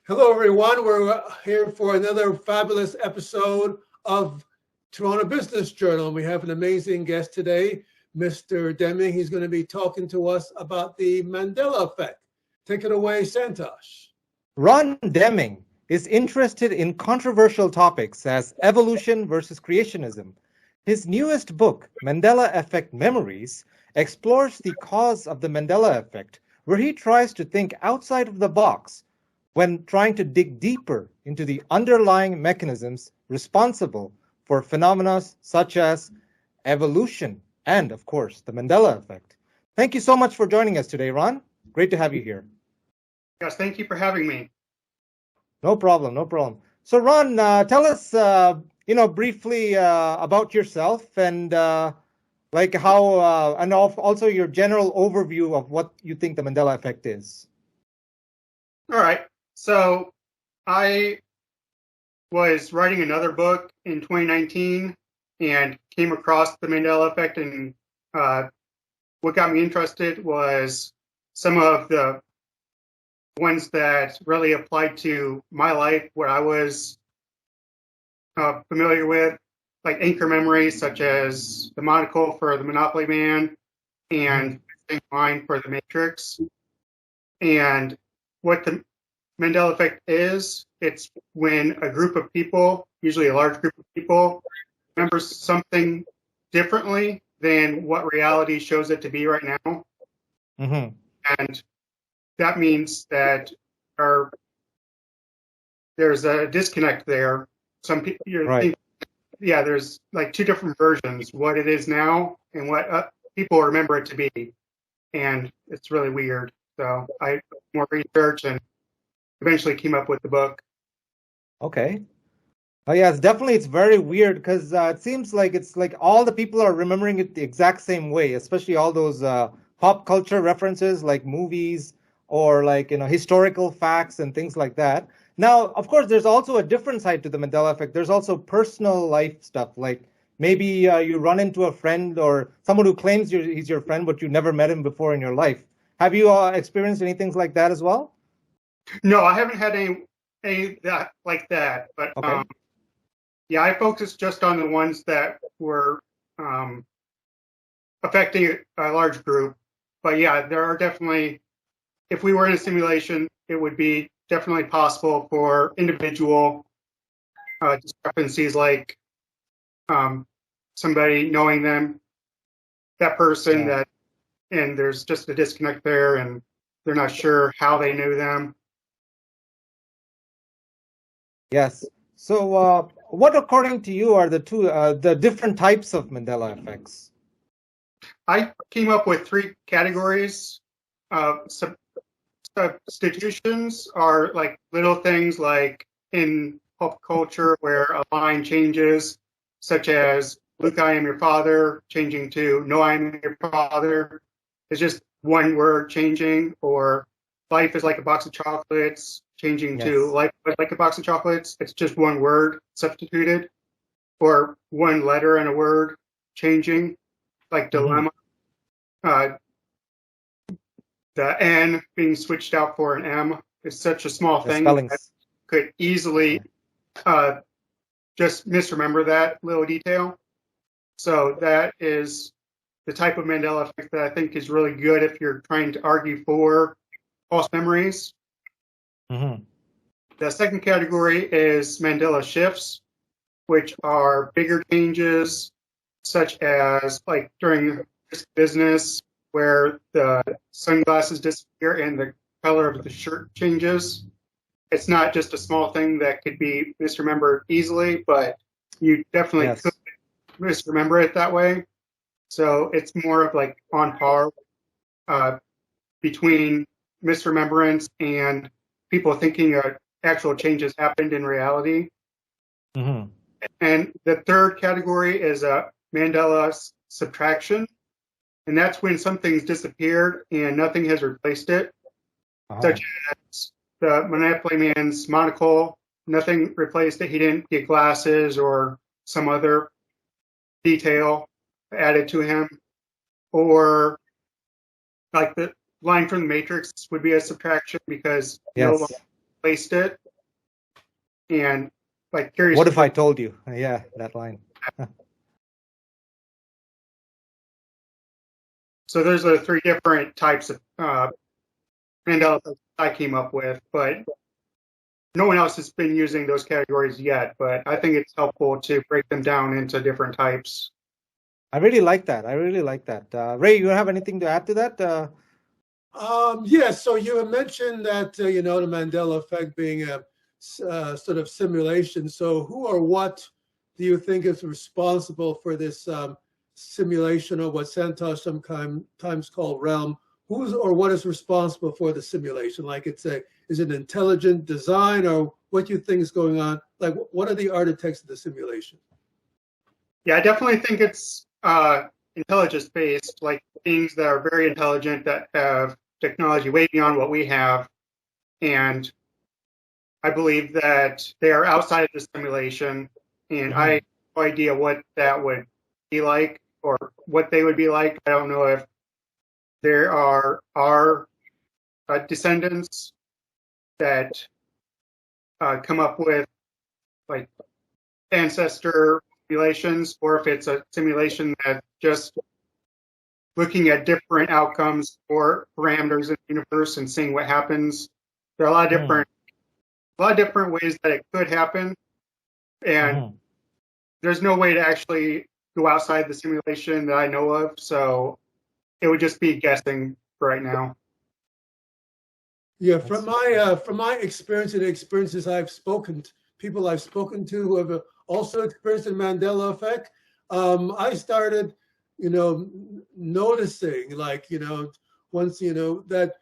Hello, everyone. We're here for another fabulous episode of Toronto Business Journal. We have an amazing guest today, Mr. Deming. He's going to be talking to us about the Mandela Effect. Take it away, Santosh. Ron Deming is interested in controversial topics as evolution versus creationism. His newest book, Mandela Effect Memories, explores the cause of the Mandela Effect, where he tries to think outside of the box when trying to dig deeper into the underlying mechanisms responsible for phenomena such as evolution and, of course, the Mandela Effect. Thank you so much for joining us today, Ron. Great to have you here. Yes, thank you for having me. No problem, no problem. So, Ron, tell us, briefly about yourself and like how, and also your general overview of what you think the Mandela Effect is. All right. So I was writing another book in 2019 and came across the Mandela Effect. And what got me interested was some of the ones that really applied to my life, what I was familiar with, like anchor memories, such as the monocle for the Monopoly Man and the line for the Matrix. And what the Mandela Effect is, it's when a group of people, usually a large group of people, remembers something differently than what reality shows it to be right now. Mm-hmm. And that means that there's a disconnect there. Some people, Right. There's like two different versions, what it is now and what people remember it to be. And it's really weird. So I did more research and eventually came up with the book. Okay. Oh, yeah, it's very weird because it seems like it's like all the people are remembering it the exact same way, especially all those pop culture references like movies or like, historical facts and things like that. Now, of course, there's also a different side to the Mandela Effect. There's also personal life stuff, like maybe you run into a friend or someone who claims he's your friend, but you never met him before in your life. Have you experienced anything like that as well? No, I haven't had any that like that, but Okay. I focused just on the ones that were affecting a large group. But yeah, there are definitely, if we were in a simulation, it would be definitely possible for individual discrepancies, like somebody knowing that person, and there's just a disconnect there, and they're not sure how they knew them. Yes. So, what, according to you, are the different types of Mandela effects? I came up with three categories. Substitutions are like little things like in pop culture where a line changes, such as "Luke, I am your father," changing to "No, I am your father." It's just one word changing, or "Life is like a box of chocolates," changing to "Life is like a box of chocolates." It's just one word substituted, or one letter in a word changing, like dilemma. The N being switched out for an M is such a small thing that could easily just misremember that little detail. So that is the type of Mandela effect that I think is really good if you're trying to argue for false memories. Mm-hmm. The second category is Mandela shifts, which are bigger changes, such as like during business, where the sunglasses disappear and the color of the shirt changes. It's not just a small thing that could be misremembered easily, but you definitely could misremember it that way. So it's more of like on par between misremembrance and people thinking actual changes happened in reality. Mm-hmm. And the third category is Mandela subtraction. And that's when something's disappeared and nothing has replaced it, such as the Monopoly Man's monocle. Nothing replaced it. He didn't get glasses or some other detail added to him. Or like the line from the Matrix would be a subtraction because no Yes. one placed it. And like curious. What if I told you? Yeah, that line. So those are the three different types of Mandela effects I came up with, but no one else has been using those categories yet. But I think it's helpful to break them down into different types. I really like that. Ray, you have anything to add to that? Yes. So you had mentioned that the Mandela effect being a sort of simulation. So who or what do you think is responsible for this simulation, or what Santosh sometimes called realm? Who's or what is responsible for the simulation? Like is it intelligent design, or what do you think is going on? Like what are the architects of the simulation? Yeah, I definitely think it's intelligence based, like beings that are very intelligent, that have technology way beyond what we have. And I believe that they are outside of the simulation, and I have no idea what that would be like or what they would be like. I don't know if there are descendants that come up with like ancestor simulations, or if it's a simulation that's just looking at different outcomes or parameters in the universe and seeing what happens. There are a lot of different ways that it could happen, and there's no way to actually go outside the simulation that I know of. So it would just be guessing right now. Yeah, from my experience and experiences people I've spoken to who have also experienced the Mandela effect, I started, noticing, like, once, that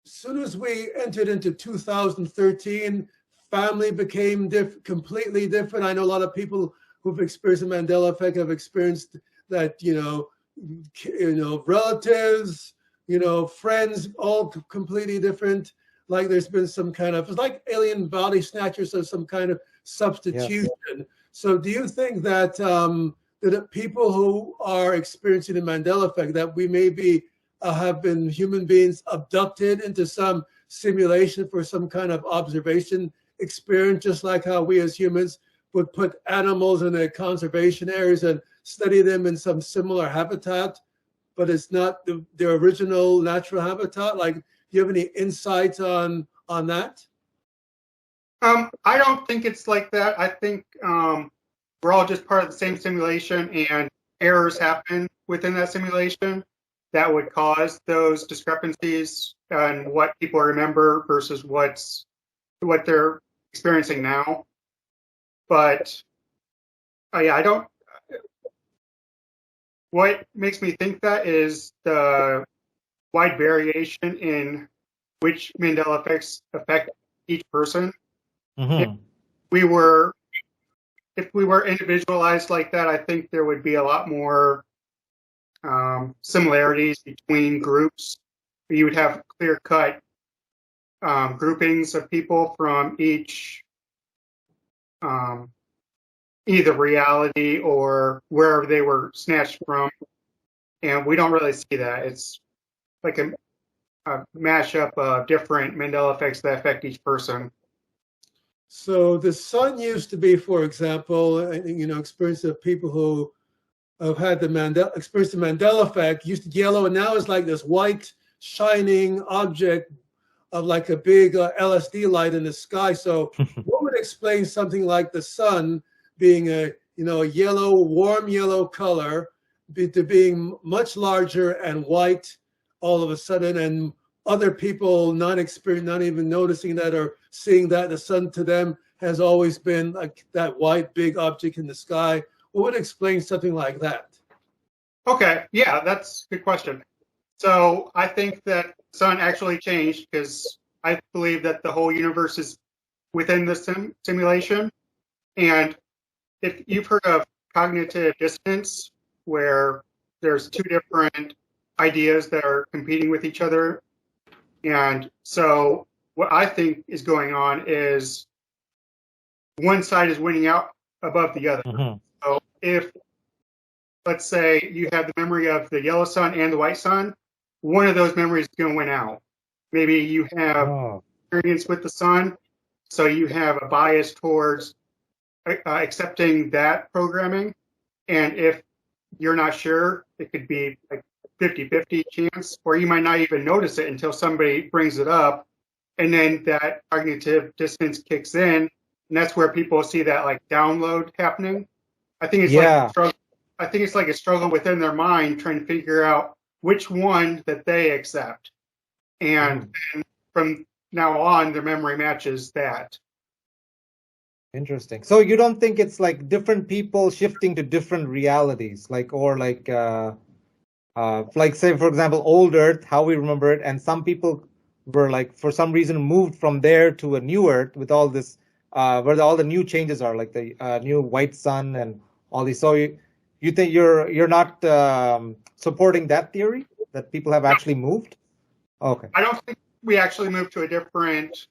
as soon as we entered into 2013, family became completely different. I know a lot of people who've experienced the Mandela effect have experienced that, relatives, friends, all completely different. Like there's been some kind of, it's like alien body snatchers or some kind of substitution. Yes. So do you think that that people who are experiencing the Mandela effect, that we maybe have been human beings abducted into some simulation for some kind of observation experience, just like how we as humans would put animals in their conservation areas and study them in some similar habitat, but it's not their original natural habitat? Like, do you have any insights on that? I don't think it's like that. I think we're all just part of the same simulation, and errors happen within that simulation that would cause those discrepancies in what people remember versus what they're experiencing now. But yeah, I don't. What makes me think that is the wide variation in which Mandela effects affect each person. If we were individualized like that, I think there would be a lot more similarities between groups. You would have clear-cut groupings of people from each either reality or wherever they were snatched from, and we don't really see that. It's like a mashup of different Mandela effects that affect each person. So the sun used to be, for example, experience of people who have had the Mandela effect used to yellow, and now it's like this white shining object of like a big LSD light in the sky. So what would explain something like the sun being a yellow, warm yellow color to being much larger and white all of a sudden, and other people not even noticing that or seeing that the sun to them has always been like that white big object in the sky? What would explain something like that? Okay, yeah, that's a good question. So I think that the sun actually changed because I believe that the whole universe is within the simulation. And if you've heard of cognitive dissonance, where there's two different ideas that are competing with each other. And so what I think is going on is one side is winning out above the other. So if, let's say, you have the memory of the yellow sun and the white sun, one of those memories is going to win out. Maybe you have Oh, experience with the sun, so you have a bias towards accepting that programming. And if you're not sure, it could be like 50-50 chance, or you might not even notice it until somebody brings it up. And then that cognitive dissonance kicks in. And that's where people see that like download happening. I think it's yeah. like a struggle within their mind trying to figure out which one that they accept. And then from now on, their memory matches that. Interesting. So you don't think it's like different people shifting to different realities, like like say for example, old Earth, how we remember it, and some people were like for some reason moved from there to a new Earth with all this, where all the new changes are, like the new white sun and all these. So you think you're not supporting that theory that people have actually moved? Okay. I don't think we actually moved to a different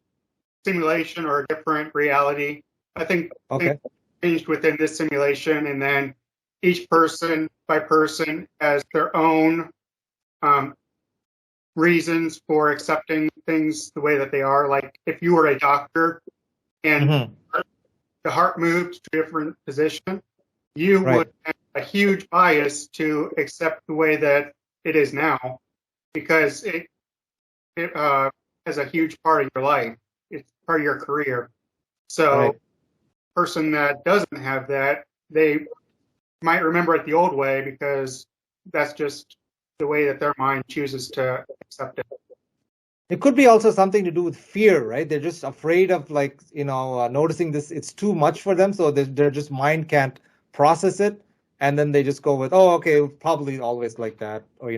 simulation or a different reality. I think Okay. things changed within this simulation, and then each person by person has their own reasons for accepting things the way that they are. Like if you were a doctor and the heart moved to a different position, you would have a huge bias to accept the way that it is now, because it has a huge part of your life. It's part of your career. So person that doesn't have that, they might remember it the old way because that's just the way that their mind chooses to accept it. It could be also something to do with fear, right? They're just afraid of like, noticing this, it's too much for them. So their just mind can't process it. And then they just go with, oh, okay, probably always like that. Or,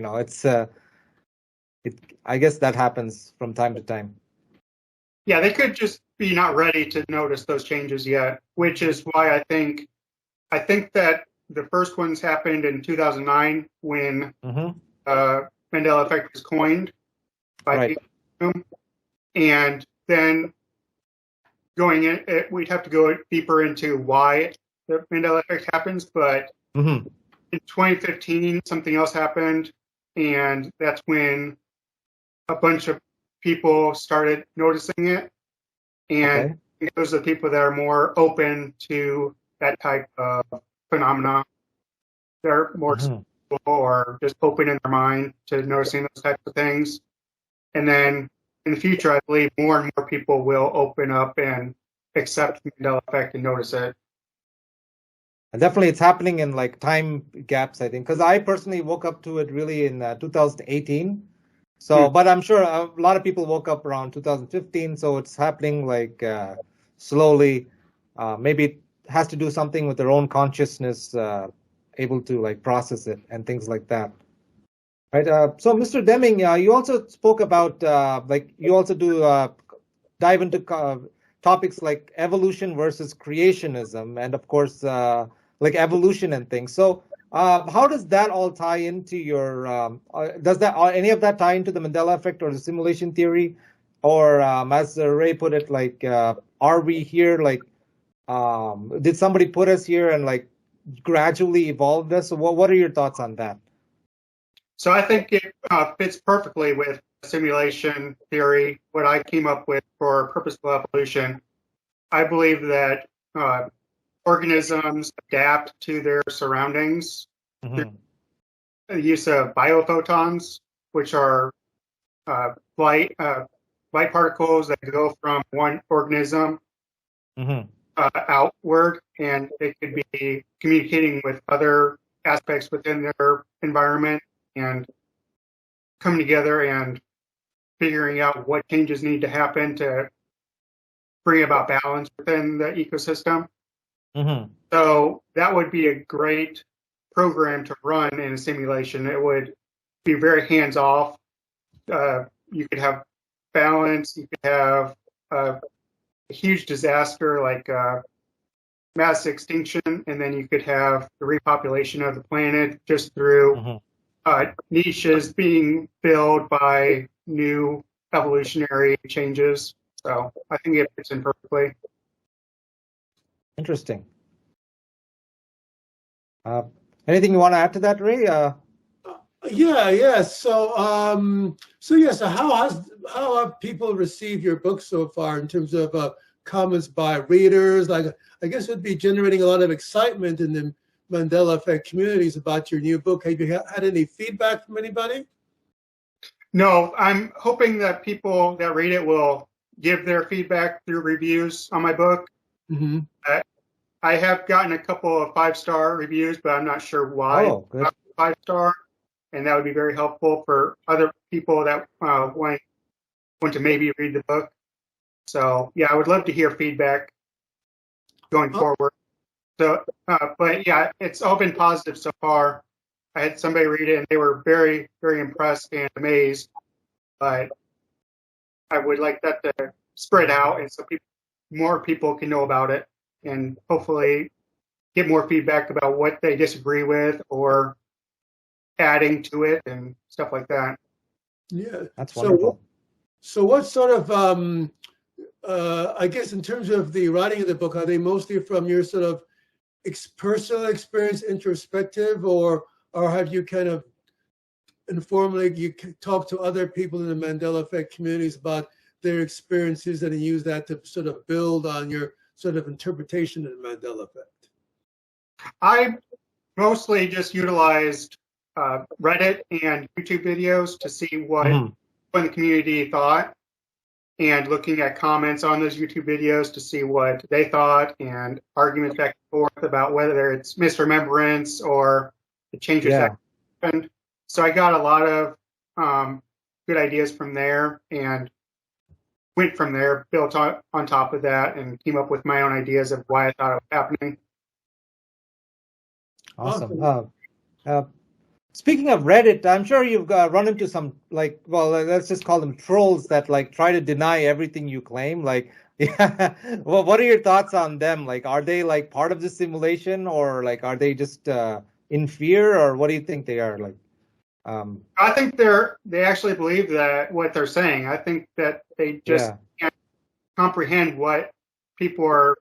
I guess that happens from time to time. Yeah, they could just be not ready to notice those changes yet, which is why I think that the first ones happened in 2009 when Mandela Effect was coined by people. And then going in, we'd have to go deeper into why the Mandela Effect happens. But in 2015, something else happened, and that's when a bunch of people started noticing it. And those are the people that are more open to that type of phenomena. They're more or just open in their mind to noticing those types of things. And then in the future, I believe more and more people will open up and accept the Mandela Effect and notice it. And definitely it's happening in like time gaps, I think, because I personally woke up to it really in 2018. So, but I'm sure a lot of people woke up around 2015. So it's happening like slowly. Maybe it has to do something with their own consciousness, able to like process it and things like that. Right. So, Mr. Deming, you also spoke about like you also do dive into topics like evolution versus creationism, and of course, like evolution and things. So, how does that all tie into your? Does that any of that tie into the Mandela effect or the simulation theory, or as Ray put it, like are we here? Like, did somebody put us here and like gradually evolved us? So, what are your thoughts on that? So I think it fits perfectly with simulation theory, what I came up with for purposeful evolution. I believe that organisms adapt to their surroundings through the use of biophotons, which are light particles that go from one organism outward, and they could be communicating with other aspects within their environment and coming together and figuring out what changes need to happen to bring about balance within the ecosystem. So that would be a great program to run in a simulation. It would be very hands-off. You could have balance. You could have a huge disaster like mass extinction, and then you could have the repopulation of the planet just through niches being filled by new evolutionary changes. So I think it fits in perfectly. Interesting. Anything you want to add to that, Ray? Yeah. So how have people received your book so far in terms of comments by readers? Like, I guess it would be generating a lot of excitement in the Mandela Effect communities about your new book. Have you had any feedback from anybody? No, I'm hoping that people that read it will give their feedback through reviews on my book. Hmm. I, I have gotten a couple of 5-star reviews, but I'm not sure why Oh, good. 5-star, and that would be very helpful for other people that want to maybe read the book. So yeah, I would love to hear feedback going Oh, forward. So, but yeah, it's all been positive so far. I had somebody read it and they were very, very impressed and amazed. But I would like that to spread out and so more people can know about it and hopefully get more feedback about what they disagree with or adding to it and stuff like that. yeah. That's So, wonderful. so what sort of I guess in terms of the writing of the book, are they mostly from your sort of personal experience, introspective, or have you kind of informally you talk to other people in the Mandela Effect communities about their experiences and use that to sort of build on your sort of interpretation of the Mandela Effect? I mostly just utilized Reddit and YouTube videos to see what Hmm. the community thought and looking at comments on those YouTube videos to see what they thought and arguments back and forth about whether it's misremembrance or the changes that Yeah, happened. So I got a lot of good ideas from there and went from there, built on top of that, and came up with my own ideas of why I thought it was happening. awesome. Awesome. Uh, Speaking of Reddit, I'm sure you've run into some like, well, let's just call them trolls that like try to deny everything you claim. Like, yeah. Well, what are your thoughts on them? Like, are they like part of the simulation, or like are they just in fear, or what do you think they are? Like, I think they actually believe that what they're saying. I think that they just yeah, can't comprehend what people are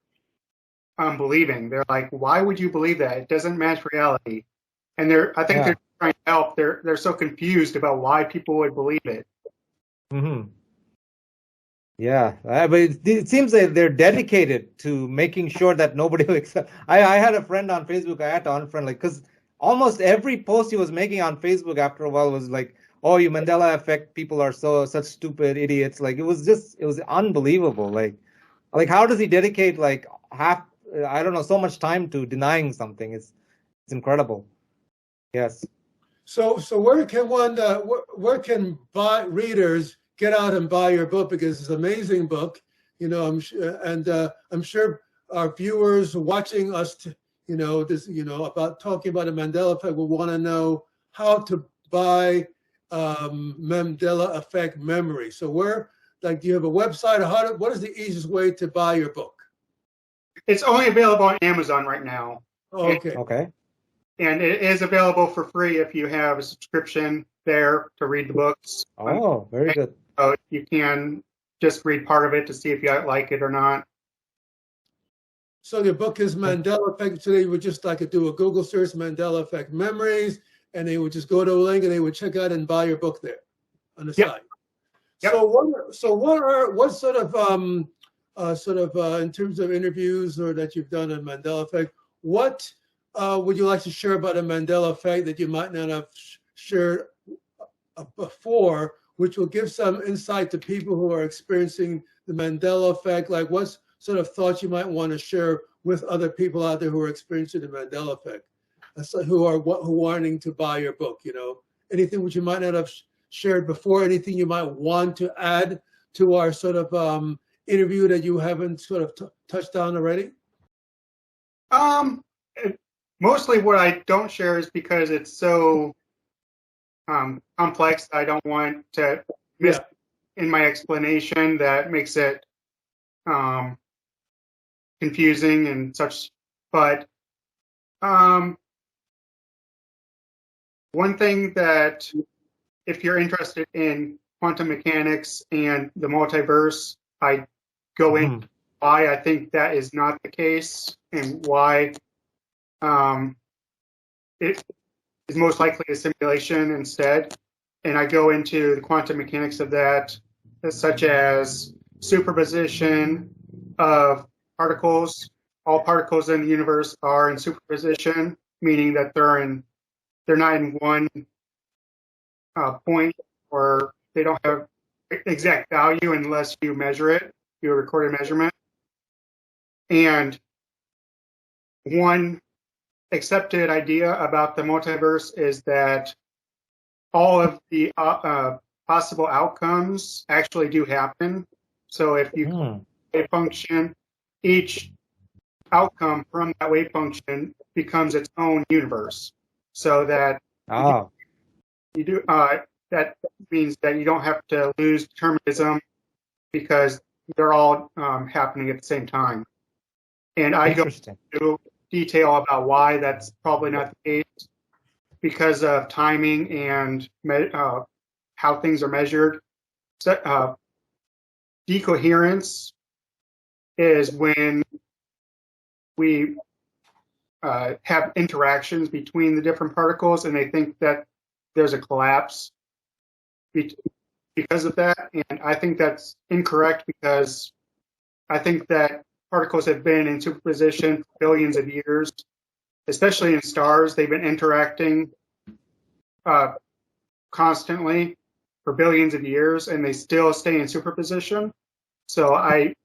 believing. They're like, why would you believe that? It doesn't match reality. And I think yeah. they're trying to help. They're so confused about why people would believe it. Hmm. Yeah, but it seems that they're dedicated to making sure that nobody will accept. I had a friend on Facebook. I had to unfriend, like, because almost every post he was making on Facebook after a while was like, "Oh, you Mandela effect people are such stupid idiots." Like, it was unbelievable. Like how does he dedicate like half, I don't know, so much time to denying something? It's incredible. Yes. So where can one where can readers get out and buy your book, because it's an amazing book, I'm sure our viewers watching us, this, about talking about the Mandela Effect will want to know how to buy Mandela Effect Memory. So where, like, do you have a website, or what is the easiest way to buy your book? It's only available on Amazon right now. Oh, And, okay. Okay. and it is available for free if you have a subscription there to read the books. Oh, very good. So you can just read part of it to see if you like it or not. So the book is Mandela Effect. So they would just like do a Google search, Mandela Effect Memories, and they would just go to a link and they would check out and buy your book there on the Yep. site. Yep. What sort of in terms of interviews or that you've done on Mandela Effect, what would you like to share about a Mandela Effect that you might not have shared before, which will give some insight to people who are experiencing the Mandela Effect? Like, what's sort of thoughts you might want to share with other people out there who are experiencing the Mandela Effect, who are wanting to buy your book? Anything which you might not have shared before, anything you might want to add to our sort of interview that you haven't sort of touched on already? Um, Mostly what I don't share is because it's so complex. I don't want to miss Yeah. in my explanation that makes it um, confusing and such. But um, one thing that, if you're interested in quantum mechanics and the multiverse, I go Mhm. into why I think that is not the case and why um, it is most likely a simulation instead. And I go into the quantum mechanics of that, such as superposition of particles. All particles in the universe are in superposition, meaning that they're not in one point, or they don't have exact value unless you measure it, do a recorded measurement. And one accepted idea about the multiverse is that all of the possible outcomes actually do happen. So if you wave function, each outcome from that wave function becomes its own universe. So that you do that means that you don't have to lose determinism because they're all happening at the same time. And I go into detail about why that's probably not the case because of timing and how things are measured. So, decoherence is when we have interactions between the different particles and they think that there's a collapse because of that. And I think that's incorrect because I think that particles have been in superposition for billions of years, especially in stars. They've been interacting constantly for billions of years, and they still stay in superposition. So I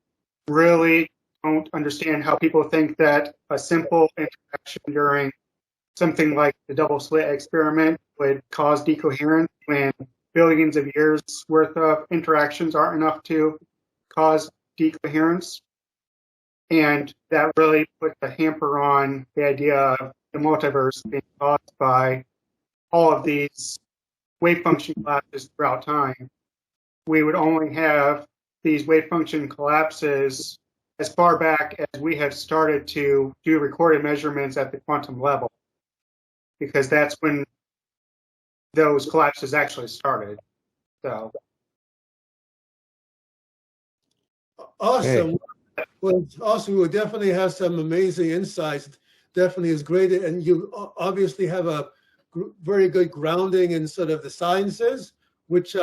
really don't understand how people think that a simple interaction during something like the double slit experiment would cause decoherence when billions of years worth of interactions aren't enough to cause decoherence. And that really put the hamper on the idea of the multiverse being caused by all of these wave function collapses throughout time. We would only have these wave function collapses as far back as we have started to do recorded measurements at the quantum level, because that's when those collapses actually started. So awesome. Well, awesome. We'll definitely have some amazing insights. Definitely is great. And you obviously have a very good grounding in sort of the sciences, which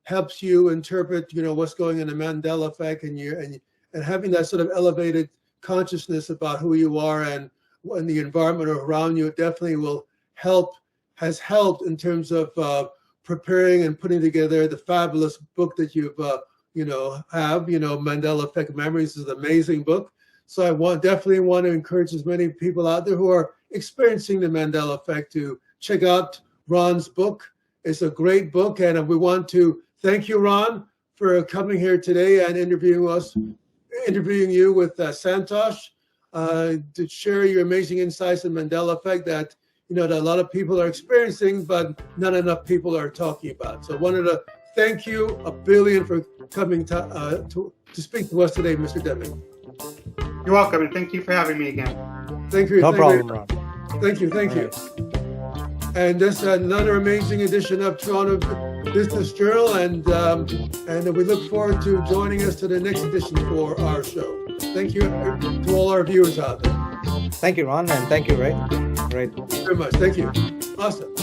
helps you interpret, what's going on in the Mandela Effect, and having that sort of elevated consciousness about who you are and the environment around you definitely has helped in terms of preparing and putting together the fabulous book that you've Mandela Effect Memories is an amazing book. So I definitely want to encourage as many people out there who are experiencing the Mandela Effect to check out Ron's book. It's a great book, and we want to thank you, Ron, for coming here today and interviewing you with Santosh to share your amazing insights in Mandela Effect that that a lot of people are experiencing, but not enough people are talking about. So I wanted to thank you a billion for coming to speak to us today, Mr. Deming. You're welcome, and thank you for having me again. Thank you. No problem, Ron. Thank you. And this is another amazing edition of Toronto Business Journal, and we look forward to joining us to the next edition for our show. Thank you to all our viewers out there. Thank you, Ron, and thank you, Ray. Thank you very much. Thank you. Awesome.